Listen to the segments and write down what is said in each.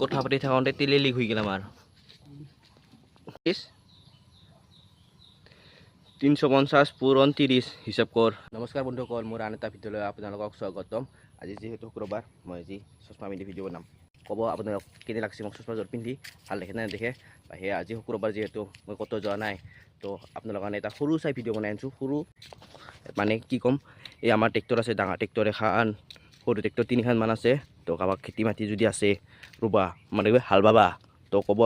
কথা পাতি থাকোঁতে তেলে লিক হৈ গ'ল আমাৰ 350 পূৰণ 30 হিচাপ কৰ। নমস্কাৰ বন্ধুসকল, মোৰ আন এটা ভিডিঅ'লৈ আপোনালোকক স্বাগতম। আজি যিহেতু শুক্ৰবাৰ, মই আজি চশমা পিন্ধি ভিডিঅ' বনাম। ক'ব আপোনালোক কেনে লাগছে মোক চশমাযোৰ পিন্ধি, ভাল দেখে নে নেদেখে। সেয়ে আজি শুক্ৰবাৰ যিহেতু মই ক'তো যোৱা নাই, তো আপোনালোকৰ কাৰণে এটা সৰু চাই ভিডিঅ' বনাই আনিছোঁ। সৰু মানে কি ক'ম, এই আমাৰ ট্ৰেক্টৰ আছে, ডাঙৰ ট্ৰেক্টৰ এখন, সৰু ট্ৰেক্টৰ 3খন মান আছে। তো কাৰোবাক খেতি মাটি যদি আছে ৰুবা মানে হাল বাবা, তো ক'ব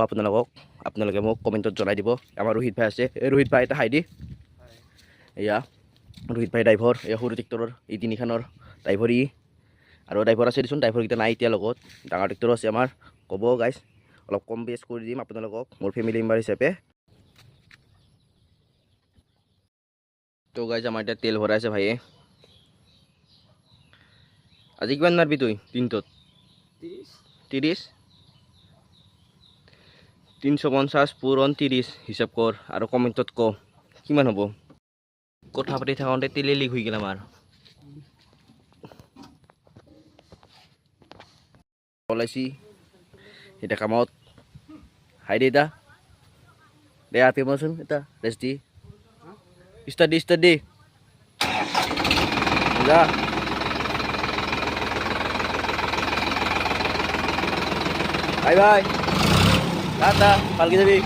আপোনালোকে মোক কমেণ্টত জনাই দিব। আমাৰ ৰোহিত ভাই আছে, এই ৰোহিত ভাই এটা হাই দি। এয়া ৰোহিত ভাই ড্ৰাইভৰ, এই সৰু ট্ৰেক্টৰৰ এই 3খনৰ ড্ৰাইভৰ আৰু ড্ৰাইভৰ আছে দেচোন, ড্ৰাইভৰকেইটা নাই এতিয়া লগত। ডাঙৰ ট্ৰেক্টৰো আছে আমাৰ। ক'ব গাইজ, অলপ কম বেছ কৰি দিম আপোনালোকক মোৰ ফেমিলি মেম্বাৰ হিচাপে। তো গাইজ আমাৰ এতিয়া তেল ভৰাই আছে ভাইয়ে। আজি কিমান মাৰবি তুই দিনটোত? 30 350 পূৰণ 30 হিচাপ কৰ আৰু কমেণ্টত ক কিমান হ'ব। কথা পাতি থাকোঁতে তেলে লিক হৈ গ'ল আমাৰ। ওলাইছি এতিয়া কামত হাই দে এটা দে আপি মাৰচোন এটা ৰেষ্ট দি ষ্টাৰ্ট দি যা। বাই বাই, টাটা, ভালকে যাবি।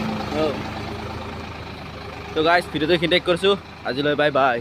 তো গাইজ ভিডিঅ'টো এইখিনিতে কৰিছোঁ আজিলৈ, বাই বাই।